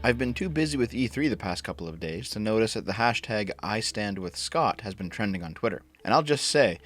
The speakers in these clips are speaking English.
I've been too busy with E3 the past couple of days to notice that the hashtag #IStandWithScott has been trending on Twitter. And I'll just say,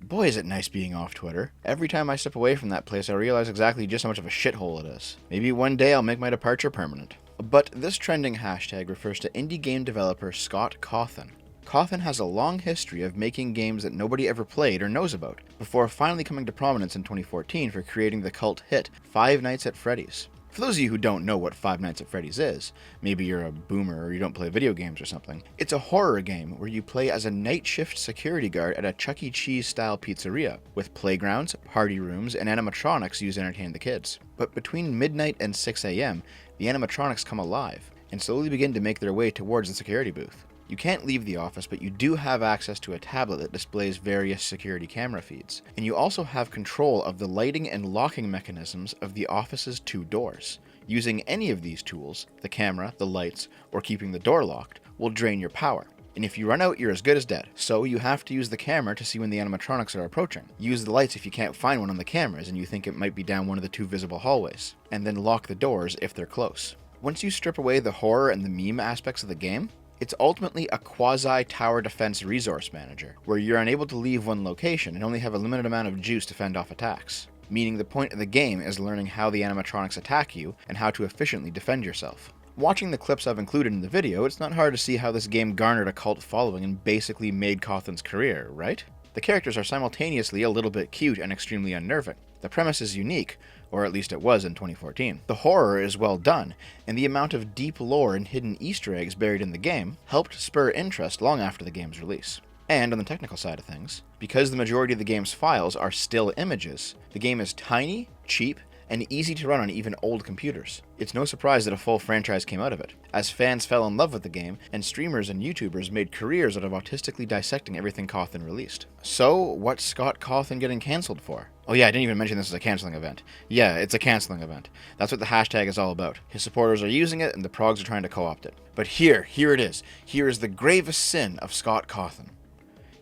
boy is it nice being off Twitter. Every time I step away from that place I realize exactly just how much of a shithole it is. Maybe one day I'll make my departure permanent. But this trending hashtag refers to indie game developer Scott Cawthon. Cawthon has a long history of making games that nobody ever played or knows about, before finally coming to prominence in 2014 for creating the cult hit Five Nights at Freddy's. For those of you who don't know what Five Nights at Freddy's is, maybe you're a boomer or you don't play video games or something, it's a horror game where you play as a night shift security guard at a Chuck E. Cheese style pizzeria, with playgrounds, party rooms, and animatronics used to entertain the kids. But between midnight and 6 a.m., the animatronics come alive, and slowly begin to make their way towards the security booth. You can't leave the office, but you do have access to a tablet that displays various security camera feeds, and you also have control of the lighting and locking mechanisms of the office's 2 doors. Using any of these tools, the camera, the lights, or keeping the door locked, will drain your power. And if you run out, you're as good as dead. So you have to use the camera to see when the animatronics are approaching. Use the lights if you can't find one on the cameras and you think it might be down one of the 2 visible hallways, and then lock the doors if they're close. Once you strip away the horror and the meme aspects of the game, it's ultimately a quasi-tower defense resource manager, where you're unable to leave one location and only have a limited amount of juice to fend off attacks. Meaning the point of the game is learning how the animatronics attack you and how to efficiently defend yourself. Watching the clips I've included in the video, it's not hard to see how this game garnered a cult following and basically made Cawthon's career, right? The characters are simultaneously a little bit cute and extremely unnerving. The premise is unique, or at least it was in 2014. The horror is well done, and the amount of deep lore and hidden Easter eggs buried in the game helped spur interest long after the game's release. And on the technical side of things, because the majority of the game's files are still images, the game is tiny, cheap, and easy to run on even old computers. It's no surprise that a full franchise came out of it, as fans fell in love with the game, and streamers and YouTubers made careers out of autistically dissecting everything Cawthon released. So, what's Scott Cawthon getting cancelled for? Oh yeah, I didn't even mention this as a cancelling event. Yeah, it's a cancelling event. That's what the hashtag is all about. His supporters are using it, and the progs are trying to co-opt it. But here it is. Here is the gravest sin of Scott Cawthon.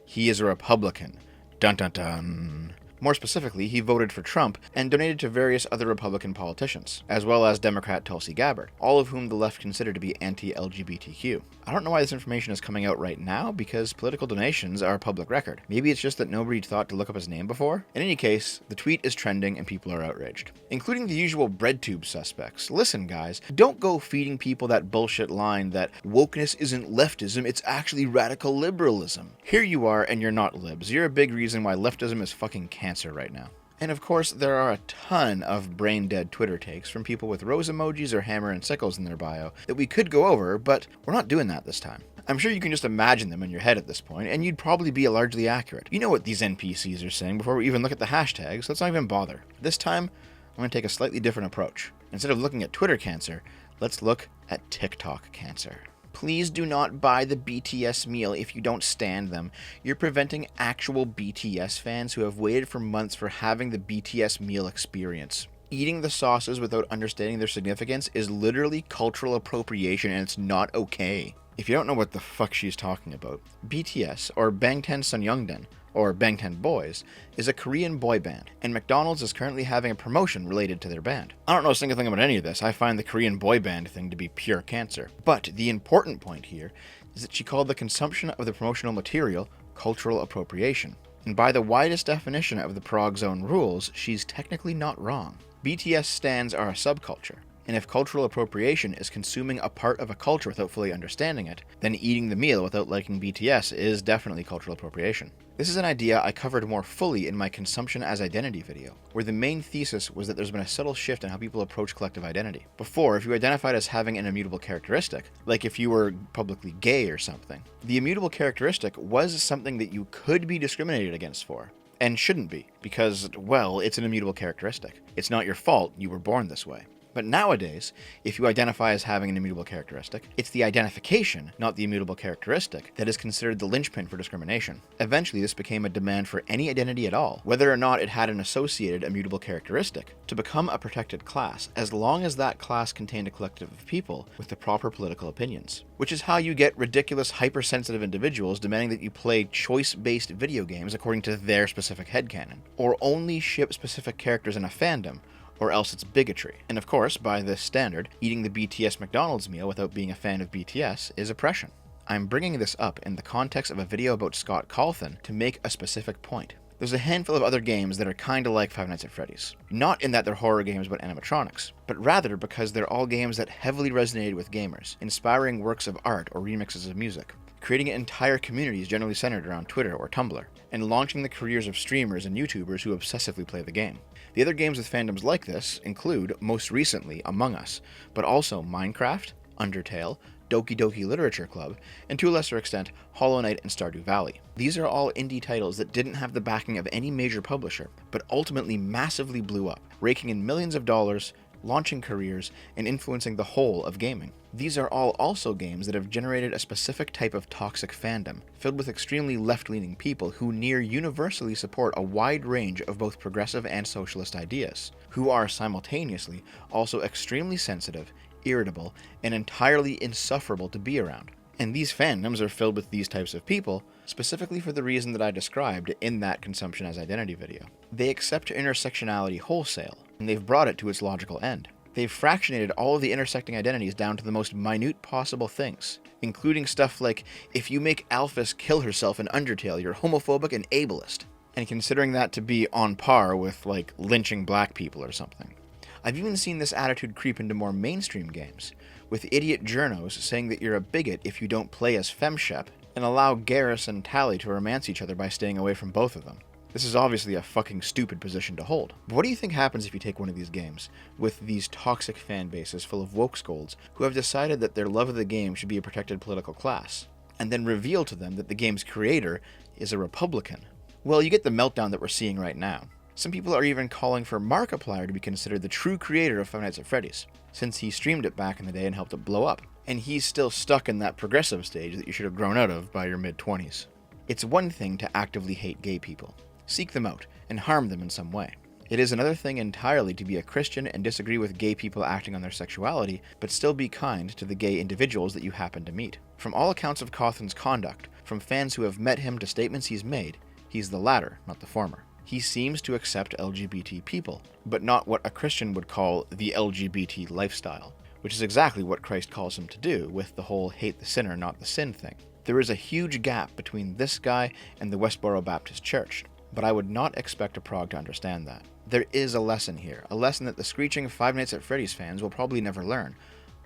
He is a Republican. Dun dun dun. More specifically, he voted for Trump and donated to various other Republican politicians, as well as Democrat Tulsi Gabbard, all of whom the left consider to be anti-LGBTQ. I don't know why this information is coming out right now, because political donations are public record. Maybe it's just that nobody thought to look up his name before? In any case, the tweet is trending and people are outraged, including the usual breadtube suspects. Listen guys, don't go feeding people that bullshit line that wokeness isn't leftism, it's actually radical liberalism. Here you are and you're not libs. You're a big reason why leftism is fucking cancer right now. And of course, there are a ton of brain-dead Twitter takes from people with rose emojis or hammer and sickles in their bio that we could go over, but we're not doing that this time. I'm sure you can just imagine them in your head at this point, and you'd probably be largely accurate. You know what these NPCs are saying before we even look at the hashtags, so let's not even bother. This time, I'm going to take a slightly different approach. Instead of looking at Twitter cancer, let's look at TikTok cancer. Please do not buy the BTS meal if you don't stand them. You're preventing actual BTS fans who have waited for months for having the BTS meal experience. Eating the sauces without understanding their significance is literally cultural appropriation, and it's not okay. If you don't know what the fuck she's talking about, BTS, or Bangtan Sonyeondan, or Bangtan Boys, is a Korean boy band, and McDonald's is currently having a promotion related to their band. I don't know a single thing about any of this. I find the Korean boy band thing to be pure cancer. But the important point here is that she called the consumption of the promotional material cultural appropriation. And by the widest definition of the prog zone rules, she's technically not wrong. BTS stans are a subculture. And if cultural appropriation is consuming a part of a culture without fully understanding it, then eating the meal without liking BTS is definitely cultural appropriation. This is an idea I covered more fully in my Consumption as Identity video, where the main thesis was that there's been a subtle shift in how people approach collective identity. Before, if you identified as having an immutable characteristic, like if you were publicly gay or something, the immutable characteristic was something that you could be discriminated against for. And shouldn't be, because, well, it's an immutable characteristic. It's not your fault, you were born this way. But nowadays, if you identify as having an immutable characteristic, it's the identification, not the immutable characteristic, that is considered the linchpin for discrimination. Eventually, this became a demand for any identity at all, whether or not it had an associated immutable characteristic, to become a protected class, as long as that class contained a collective of people with the proper political opinions. Which is how you get ridiculous, hypersensitive individuals demanding that you play choice-based video games according to their specific headcanon, or only ship specific characters in a fandom, or else it's bigotry. And of course, by this standard, eating the BTS McDonald's meal without being a fan of BTS is oppression. I'm bringing this up in the context of a video about Scott Cawthon to make a specific point. There's a handful of other games that are kinda like Five Nights at Freddy's. Not in that they're horror games about animatronics, but rather because they're all games that heavily resonated with gamers, inspiring works of art or remixes of music, creating entire communities generally centered around Twitter or Tumblr, and launching the careers of streamers and YouTubers who obsessively play the game. The other games with fandoms like this include, most recently, Among Us, but also Minecraft, Undertale, Doki Doki Literature Club, and to a lesser extent, Hollow Knight and Stardew Valley. These are all indie titles that didn't have the backing of any major publisher, but ultimately massively blew up, raking in millions of dollars, launching careers, and influencing the whole of gaming. These are all also games that have generated a specific type of toxic fandom, filled with extremely left-leaning people who near universally support a wide range of both progressive and socialist ideas, who are simultaneously also extremely sensitive, irritable, and entirely insufferable to be around. And these fandoms are filled with these types of people, specifically for the reason that I described in that consumption as identity video. They accept intersectionality wholesale, and they've brought it to its logical end. They've fractionated all of the intersecting identities down to the most minute possible things, including stuff like, if you make Alphys kill herself in Undertale, you're homophobic and ableist, and considering that to be on par with, like, lynching black people or something. I've even seen this attitude creep into more mainstream games, with idiot journos saying that you're a bigot if you don't play as FemShep, and allow Garrus and Tally to romance each other by staying away from both of them. This is obviously a fucking stupid position to hold. But what do you think happens if you take one of these games, with these toxic fan bases full of wokescolds who have decided that their love of the game should be a protected political class, and then reveal to them that the game's creator is a Republican? Well, you get the meltdown that we're seeing right now. Some people are even calling for Markiplier to be considered the true creator of Five Nights at Freddy's, since he streamed it back in the day and helped it blow up, and he's still stuck in that progressive stage that you should have grown out of by your mid-20s. It's one thing to actively hate gay people, seek them out, and harm them in some way. It is another thing entirely to be a Christian and disagree with gay people acting on their sexuality, but still be kind to the gay individuals that you happen to meet. From all accounts of Cawthon's conduct, from fans who have met him to statements he's made, he's the latter, not the former. He seems to accept LGBT people, but not what a Christian would call the LGBT lifestyle, which is exactly what Christ calls him to do with the whole hate the sinner, not the sin thing. There is a huge gap between this guy and the Westboro Baptist Church, but I would not expect a prog to understand that. There is a lesson here, a lesson that the screeching Five Nights at Freddy's fans will probably never learn,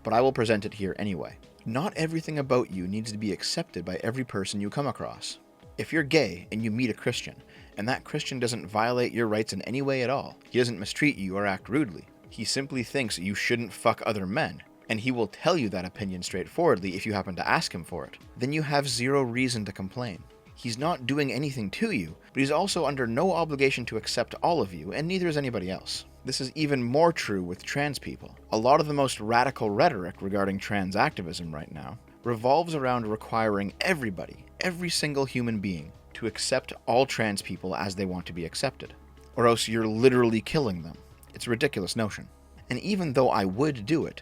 but I will present it here anyway. Not everything about you needs to be accepted by every person you come across. If you're gay and you meet a Christian, and that Christian doesn't violate your rights in any way at all, he doesn't mistreat you or act rudely, he simply thinks you shouldn't fuck other men, and he will tell you that opinion straightforwardly if you happen to ask him for it, then you have zero reason to complain. He's not doing anything to you, but he's also under no obligation to accept all of you, and neither is anybody else. This is even more true with trans people. A lot of the most radical rhetoric regarding trans activism right now revolves around requiring everybody, every single human being, to accept all trans people as they want to be accepted, or else you're literally killing them. It's a ridiculous notion. And even though I would do it,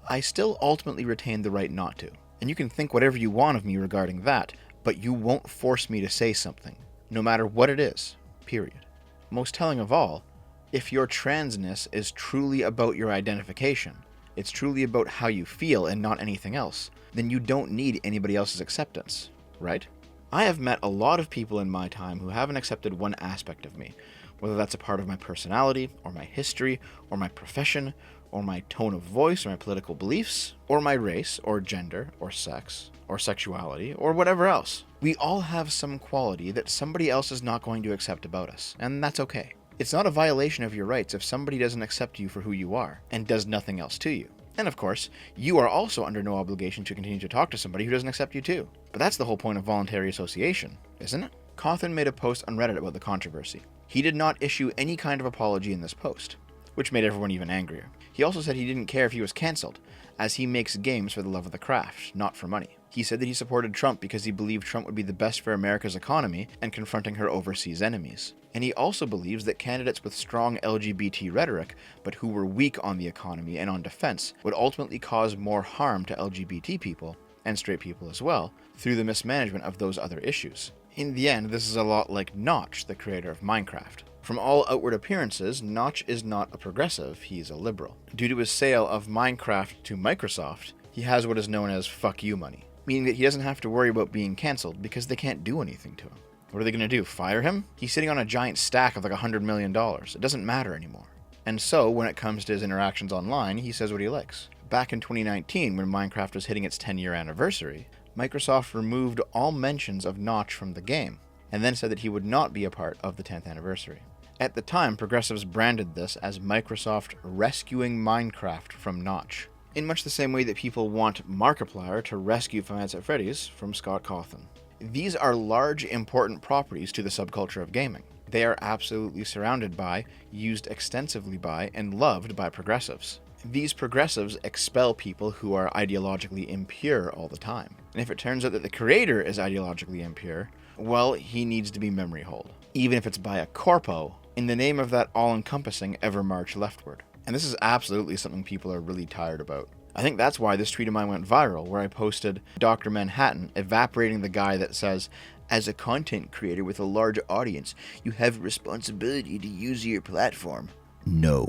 I still ultimately retain the right not to. And you can think whatever you want of me regarding that, but you won't force me to say something, no matter what it is, period. Most telling of all, if your transness is truly about your identification, it's truly about how you feel and not anything else, then you don't need anybody else's acceptance, right? I have met a lot of people in my time who haven't accepted one aspect of me, whether that's a part of my personality, or my history, or my profession, or my tone of voice, or my political beliefs, or my race, or gender, or sex, or sexuality, or whatever else. We all have some quality that somebody else is not going to accept about us, and that's okay. It's not a violation of your rights if somebody doesn't accept you for who you are, and does nothing else to you. And of course, you are also under no obligation to continue to talk to somebody who doesn't accept you too. But that's the whole point of voluntary association, isn't it? Cawthon made a post on Reddit about the controversy. He did not issue any kind of apology in this post, which made everyone even angrier. He also said he didn't care if he was cancelled, as he makes games for the love of the craft, not for money. He said that he supported Trump because he believed Trump would be the best for America's economy and confronting her overseas enemies. And he also believes that candidates with strong LGBT rhetoric, but who were weak on the economy and on defense, would ultimately cause more harm to LGBT people, and straight people as well, through the mismanagement of those other issues. In the end, this is a lot like Notch, the creator of Minecraft. From all outward appearances, Notch is not a progressive, he's a liberal. Due to his sale of Minecraft to Microsoft, he has what is known as fuck you money, meaning that he doesn't have to worry about being cancelled because they can't do anything to him. What are they going to do, fire him? He's sitting on a giant stack of like $100 million. It doesn't matter anymore. And so, when it comes to his interactions online, he says what he likes. Back in 2019, when Minecraft was hitting its 10-year anniversary, Microsoft removed all mentions of Notch from the game, and then said that he would not be a part of the 10th anniversary. At the time, progressives branded this as Microsoft rescuing Minecraft from Notch, in much the same way that people want Markiplier to rescue Five Nights at Freddy's from Scott Cawthon. These are large, important properties to the subculture of gaming. They are absolutely surrounded by, used extensively by, and loved by progressives. These progressives expel people who are ideologically impure all the time. And if it turns out that the creator is ideologically impure, well, he needs to be memory holed, even if it's by a corpo, in the name of that all-encompassing ever march leftward. And this is absolutely something people are really tired about. I think that's why this tweet of mine went viral, where I posted Dr. Manhattan evaporating the guy that says, as a content creator with a large audience, you have a responsibility to use your platform. No.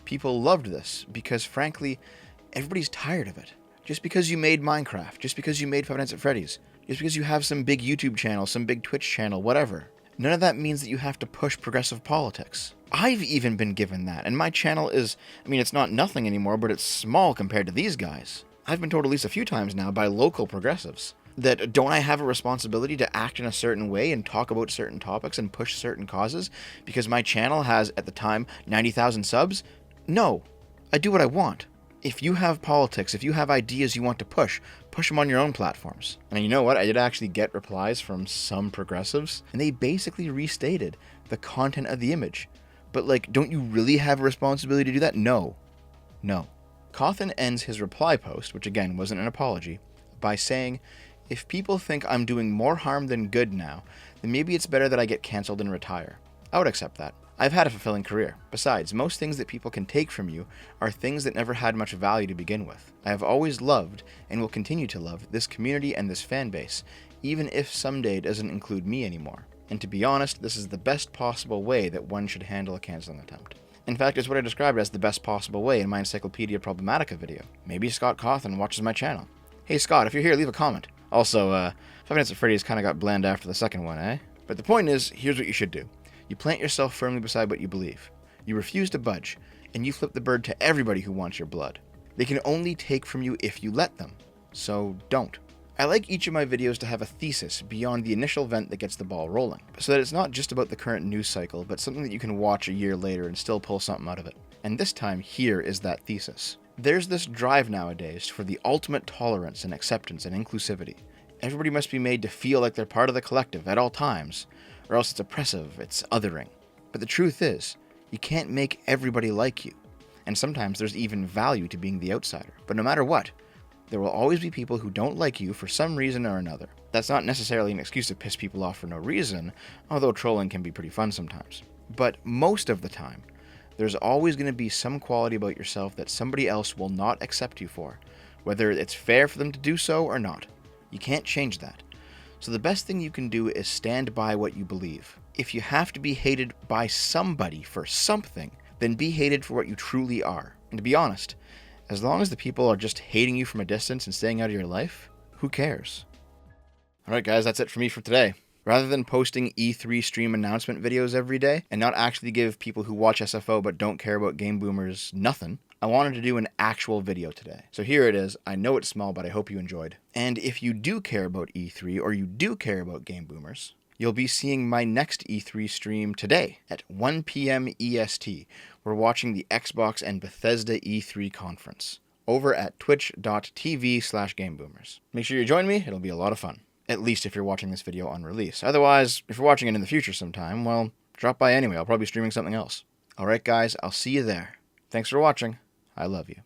People loved this because, frankly, everybody's tired of it. Just because you made Minecraft, just because you made Five Nights at Freddy's, just because you have some big YouTube channel, some big Twitch channel, whatever, none of that means that you have to push progressive politics. I've even been given that, and my channel is, it's not nothing anymore, but it's small compared to these guys. I've been told at least a few times now by local progressives that don't I have a responsibility to act in a certain way and talk about certain topics and push certain causes because my channel has, at the time, 90,000 subs? No, I do what I want. If you have politics, if you have ideas you want to push them on your own platforms. And you know what? I did actually get replies from some progressives, and they basically restated the content of the image. But don't you really have a responsibility to do that? No. Cawthon ends his reply post, which again wasn't an apology, by saying, if people think I'm doing more harm than good now, then maybe it's better that I get cancelled and retire. I would accept that. I've had a fulfilling career. Besides, most things that people can take from you are things that never had much value to begin with. I have always loved, and will continue to love, this community and this fan base, even if someday it doesn't include me anymore. And to be honest, this is the best possible way that one should handle a canceling attempt. In fact, it's what I described as the best possible way in my Encyclopedia Problematica video. Maybe Scott Cawthon watches my channel. Hey Scott, if you're here, leave a comment. Also, Five Nights at Freddy's kind of got bland after the second one, eh? But the point is, here's what you should do. You plant yourself firmly beside what you believe. You refuse to budge, and you flip the bird to everybody who wants your blood. They can only take from you if you let them. So don't. I like each of my videos to have a thesis beyond the initial event that gets the ball rolling, so that it's not just about the current news cycle, but something that you can watch a year later and still pull something out of it. And this time, here is that thesis. There's this drive nowadays for the ultimate tolerance and acceptance and inclusivity. Everybody must be made to feel like they're part of the collective at all times, or else it's oppressive, it's othering. But the truth is, you can't make everybody like you. And sometimes there's even value to being the outsider. But no matter what, there will always be people who don't like you for some reason or another. That's not necessarily an excuse to piss people off for no reason, although trolling can be pretty fun sometimes. But most of the time, there's always going to be some quality about yourself that somebody else will not accept you for, whether it's fair for them to do so or not. You can't change that. So the best thing you can do is stand by what you believe. If you have to be hated by somebody for something, then be hated for what you truly are. And to be honest, as long as the people are just hating you from a distance and staying out of your life, who cares? Alright guys, that's it for me for today. Rather than posting E3 stream announcement videos every day, and not actually give people who watch SFO but don't care about game boomers nothing, I wanted to do an actual video today. So here it is. I know it's small, but I hope you enjoyed. And if you do care about E3, or you do care about game boomers, you'll be seeing my next E3 stream today at 1 p.m. EST. We're watching the Xbox and Bethesda E3 conference over at twitch.tv/gameboomers. Make sure you join me. It'll be a lot of fun. At least if you're watching this video on release. Otherwise, if you're watching it in the future sometime, well, drop by anyway. I'll probably be streaming something else. Alright guys, I'll see you there. Thanks for watching. I love you.